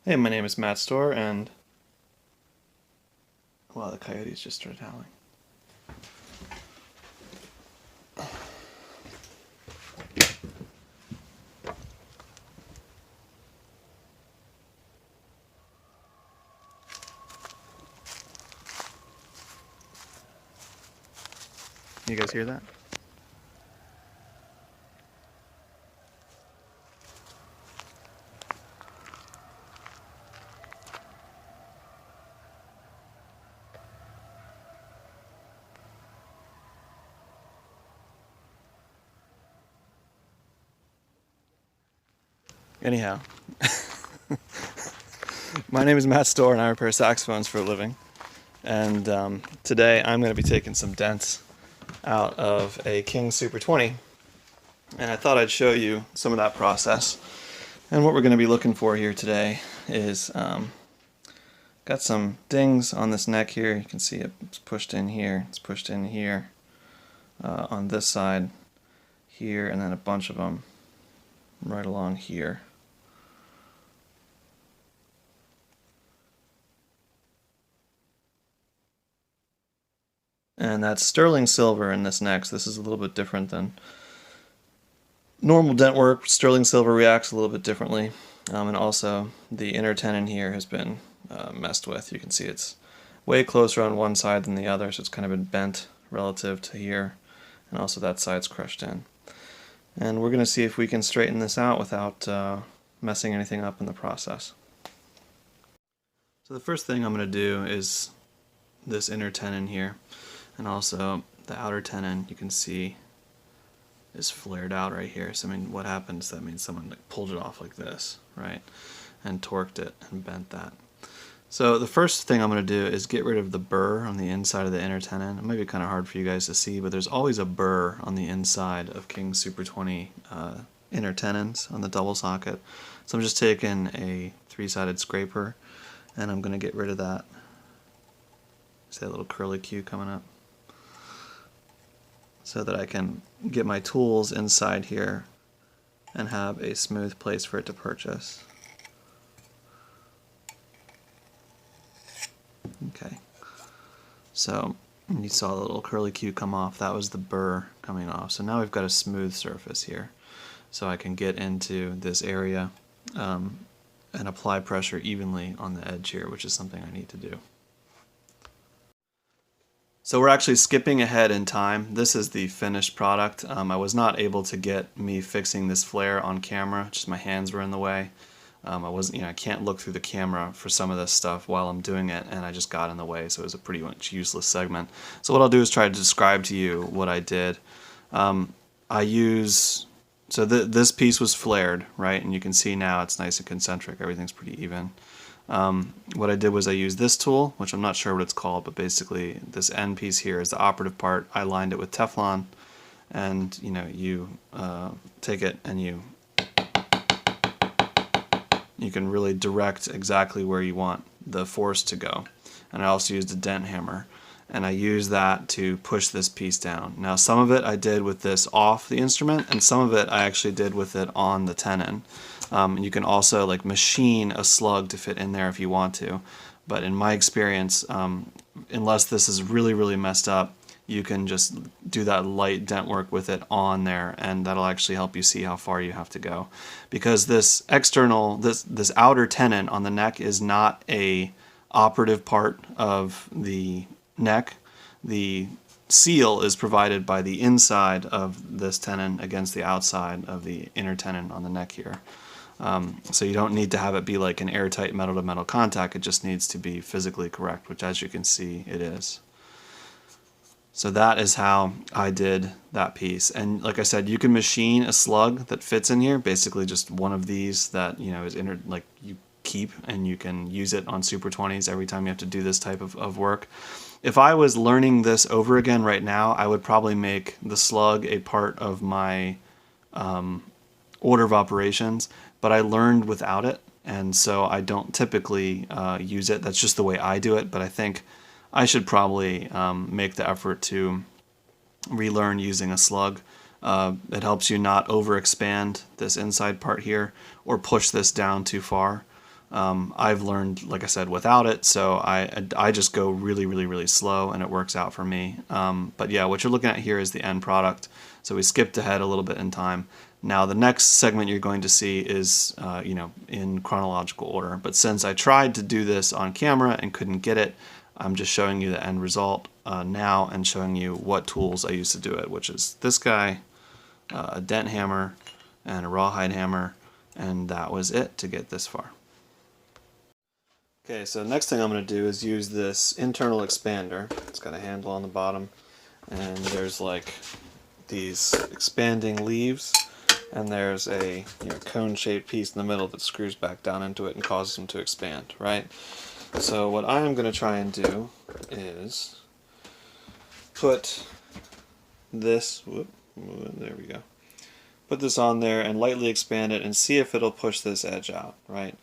Hey, my name is Matt Stohrer, and wow, the coyotes just started howling. You guys hear that? Anyhow, my name is Matt Stohrer, and I repair saxophones for a living. And today I'm going to be taking some dents out of a King Super 20, and I thought I'd show you some of that process. And what we're going to be looking for here today is got some dings on this neck here. You can see it's pushed in here. It's pushed in here on this side here, and then a bunch of them right along here. And that's sterling silver in this neck. So this is a little bit different than normal dent work. Sterling silver reacts a little bit differently. And also the inner tenon here has been messed with. You can see it's way closer on one side than the other, so it's kind of been bent relative to here. And also that side's crushed in. And we're going to see if we can straighten this out without messing anything up in the process. So the first thing I'm going to do is this inner tenon here. And also the outer tenon, you can see, is flared out right here. So I mean, what happens? That means someone like pulled it off like this, right? And torqued it and bent that. So the first thing I'm going to do is get rid of the burr on the inside of the inner tenon. It might be kind of hard for you guys to see, but there's always a burr on the inside of King Super 20 inner tenons on the double socket. So I'm just taking a 3-sided scraper, and I'm going to get rid of that. See that little curly Q coming up? So that I can get my tools inside here and have a smooth place for it to purchase. Okay, so you saw the little curly Q come off. That was the burr coming off. So now we've got a smooth surface here. So I can get into this area and apply pressure evenly on the edge here, which is something I need to do. So we're actually skipping ahead in time. This is the finished product. I was not able to get me fixing this flare on camera, just my hands were in the way. I can't look through the camera for some of this stuff while I'm doing it, and I just got in the way, so it was a pretty much useless segment. So what I'll do is try to describe to you what I did. This piece was flared, right, and you can see now it's nice and concentric, everything's pretty even. What I did was I used this tool, which I'm not sure what it's called, but basically this end piece here is the operative part. I lined it with Teflon, and you take it and you can really direct exactly where you want the force to go. And I also used a dent hammer, and I used that to push this piece down. Now some of it I did with this off the instrument, and some of it I actually did with it on the tenon. You can also like machine a slug to fit in there if you want to, but in my experience, unless this is really, really messed up, you can just do that light dent work with it on there, and that'll actually help you see how far you have to go. Because this outer tenon on the neck is not a operative part of the neck. The seal is provided by the inside of this tenon against the outside of the inner tenon on the neck here. So you don't need to have it be like an airtight metal-to-metal contact, it just needs to be physically correct, which as you can see it is. So that is how I did that piece. And like I said, you can machine a slug that fits in here, basically just one of these that is like you keep, and you can use it on Super 20s every time you have to do this type of work. If I was learning this over again right now, I would probably make the slug a part of my order of operations, but I learned without it, and so I don't typically use it. That's just the way I do it, but I think I should probably make the effort to relearn using a slug. It helps you not overexpand this inside part here or push this down too far. I've learned, like I said, without it, so I just go really slow, and it works out for me. But yeah, what you're looking at here is the end product. So we skipped ahead a little bit in time. Now the next segment you're going to see is in chronological order. But since I tried to do this on camera and couldn't get it, I'm just showing you the end result now and showing you what tools I used to do it, which is this guy, a dent hammer, and a rawhide hammer, and that was it to get this far. Okay, so the next thing I'm going to do is use this internal expander. It's got a handle on the bottom, and there's like these expanding leaves, and there's a cone-shaped piece in the middle that screws back down into it and causes them to expand, right? So what I'm going to try and do is put this, there we go. Put this on there and lightly expand it and see if it'll push this edge out, right?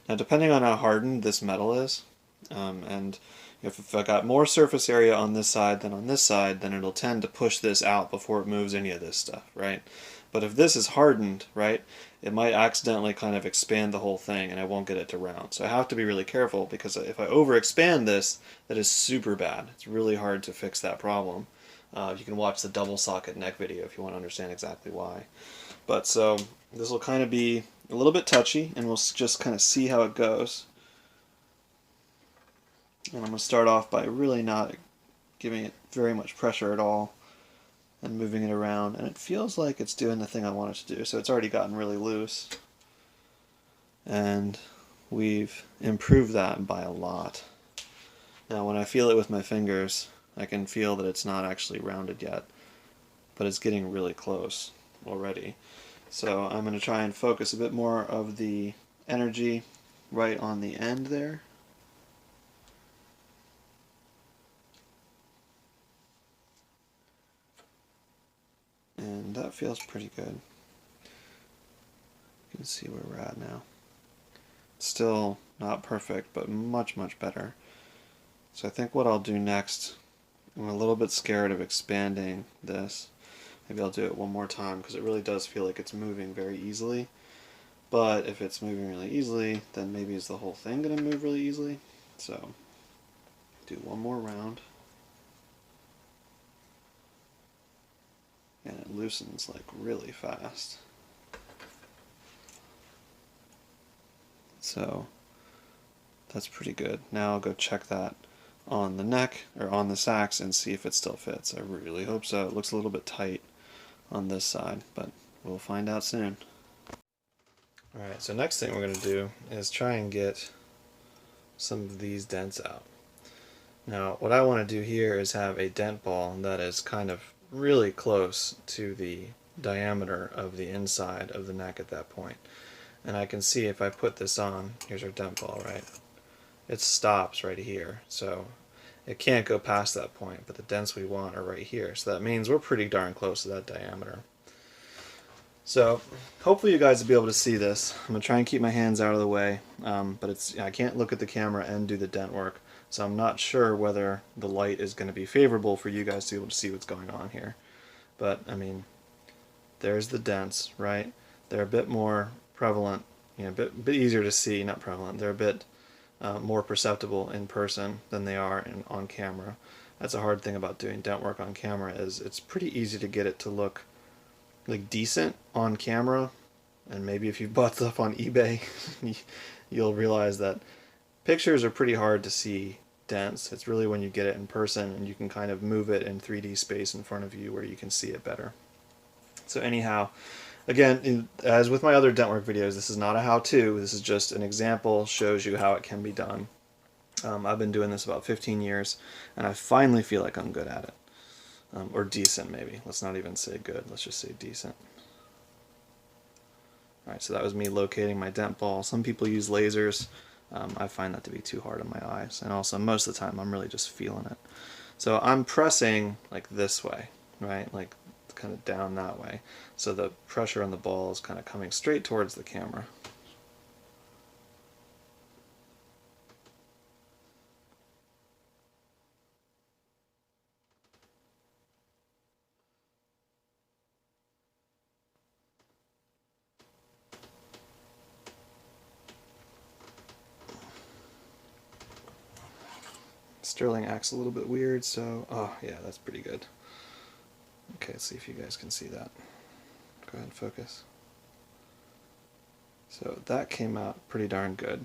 Now, depending on how hardened this metal is, and if I got more surface area on this side than on this side, then it'll tend to push this out before it moves any of this stuff, right? But if this is hardened, right, it might accidentally kind of expand the whole thing and I won't get it to round. So I have to be really careful, because if I overexpand this, that is super bad. It's really hard to fix that problem. You can watch the double socket neck video if you want to understand exactly why. But so this will kind of be a little bit touchy, and we'll just kind of see how it goes. And I'm going to start off by really not giving it very much pressure at all and moving it around. And it feels like it's doing the thing I want it to do. So it's already gotten really loose. And we've improved that by a lot. Now when I feel it with my fingers, I can feel that it's not actually rounded yet, but it's getting really close already. So I'm going to try and focus a bit more of the energy right on the end there. And that feels pretty good. You can see where we're at now. Still not perfect, but much better. So I think what I'll do next, I'm a little bit scared of expanding this. Maybe I'll do it one more time, because it really does feel like it's moving very easily. But if it's moving really easily, then maybe is the whole thing going to move really easily? So do one more round. And it loosens like really fast. So that's pretty good. Now I'll go check that on the neck, or on the sax, and see if it still fits. I really hope so. It looks a little bit tight on this side, but we'll find out soon. Alright, so next thing we're going to do is try and get some of these dents out. Now what I want to do here is have a dent ball that is kind of really close to the diameter of the inside of the neck at that point. And I can see if I put this on, here's our dent ball, right? It stops right here, so it can't go past that point, but the dents we want are right here. So that means we're pretty darn close to that diameter. So hopefully you guys will be able to see this. I'm going to try and keep my hands out of the way, but I can't look at the camera and do the dent work, so I'm not sure whether the light is going to be favorable for you guys to be able to see what's going on here. But I mean, there's the dents, right? They're a bit more prevalent, a bit easier to see, not prevalent, they're a bit more perceptible in person than they are on camera. That's a hard thing about doing dent work on camera, is it's pretty easy to get it to look like decent on camera, and maybe if you bought stuff on eBay you'll realize that pictures are pretty hard to see dents. It's really when you get it in person and you can kind of move it in 3D space in front of you where you can see it better. So anyhow, again, as with my other dent work videos, this is not a how-to, this is just an example, shows you how it can be done. I've been doing this about 15 years, and I finally feel like I'm good at it. Or decent, maybe. Let's not even say good, let's just say decent. Alright, so that was me locating my dent ball. Some people use lasers. I find that to be too hard on my eyes, and also most of the time I'm really just feeling it. So I'm pressing like this way, right? Like kind of down that way. So the pressure on the ball is kind of coming straight towards the camera. Sterling acts a little bit weird, so, oh yeah, that's pretty good. Okay, let's see if you guys can see that. Go ahead and focus. So that came out pretty darn good.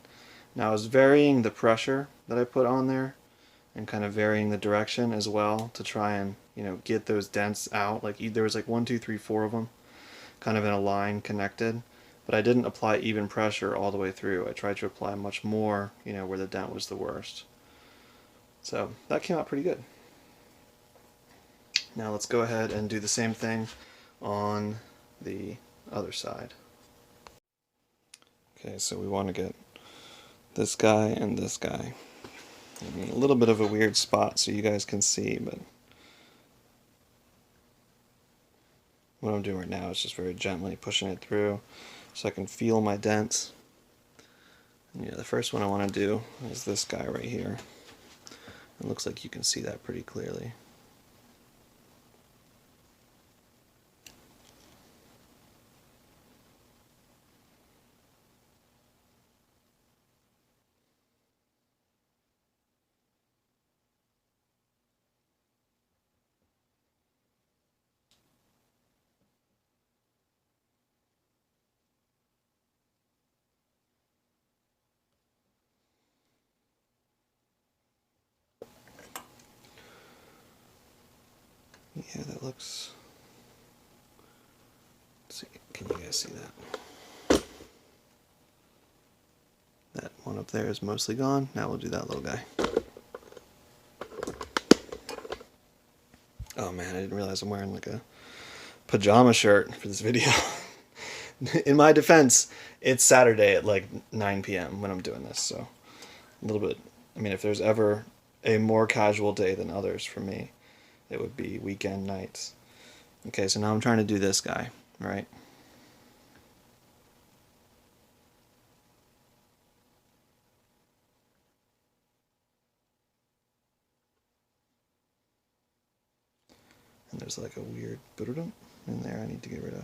Now I was varying the pressure that I put on there and kind of varying the direction as well to try and, you know, get those dents out. Like there was like 1, 2, 3, 4 of them kind of in a line connected, but I didn't apply even pressure all the way through. I tried to apply much more, you know, where the dent was the worst. So that came out pretty good. Now let's go ahead and do the same thing on the other side. Okay, so we want to get this guy and this guy. I mean, a little bit of a weird spot so you guys can see, but what I'm doing right now is just very gently pushing it through so I can feel my dents. And yeah, the first one I want to do is this guy right here. It looks like you can see that pretty clearly. Yeah, that looks... Let's see, can you guys see that? That one up there is mostly gone. Now we'll do that little guy. Oh man, I didn't realize I'm wearing like a pajama shirt for this video. In my defense, it's Saturday at like 9 p.m. when I'm doing this, so a little bit... I mean, if there's ever a more casual day than others for me, it would be weekend nights. Okay, so now I'm trying to do this guy, right? And there's like a weird in there I need to get rid of.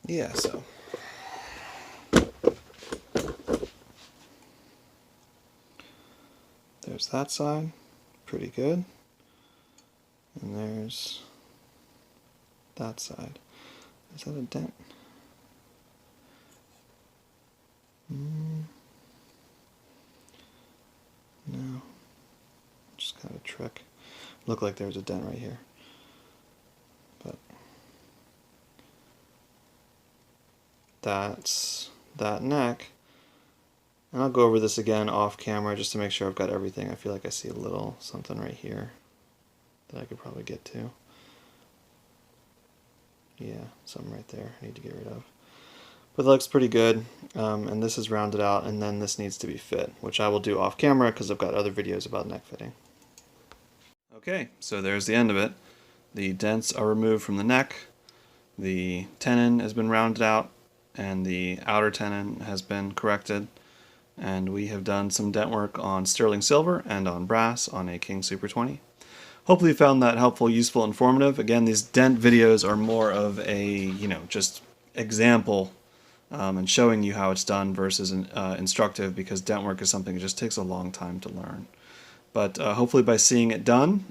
Yeah, so there's that side, pretty good. And there's that side. Is that a dent? No. Just kind of a trick. Looked like there was a dent right here. But that's that neck. And I'll go over this again off camera just to make sure I've got everything. I feel like I see a little something right here that I could probably get to. Yeah, something right there I need to get rid of. But that looks pretty good, and this is rounded out, and then this needs to be fit, which I will do off camera because I've got other videos about neck fitting. Okay, so there's the end of it. The dents are removed from the neck, the tenon has been rounded out, and the outer tenon has been corrected, and we have done some dent work on sterling silver and on brass on a King Super 20. Hopefully you found that helpful, useful, informative. Again, these dent videos are more of a, you know, just example and showing you how it's done versus instructive, because dent work is something that just takes a long time to learn. But hopefully by seeing it done,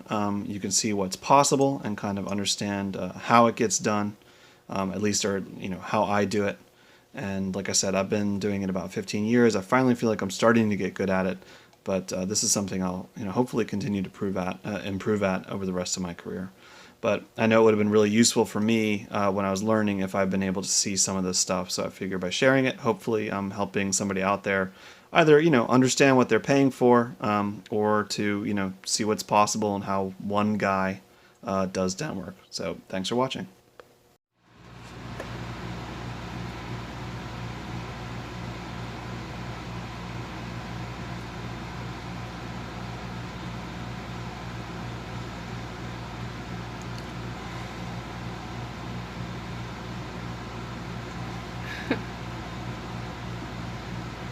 you can see what's possible and kind of understand how it gets done, at least, or you know, how I do it. And like I said, I've been doing it about 15 years. I finally feel like I'm starting to get good at it. But this is something I'll, you know, hopefully continue to improve at over the rest of my career. But I know it would have been really useful for me when I was learning if I've been able to see some of this stuff. So I figure by sharing it, hopefully I'm helping somebody out there either, you know, understand what they're paying for, or to, you know, see what's possible and how one guy does dent work. So thanks for watching.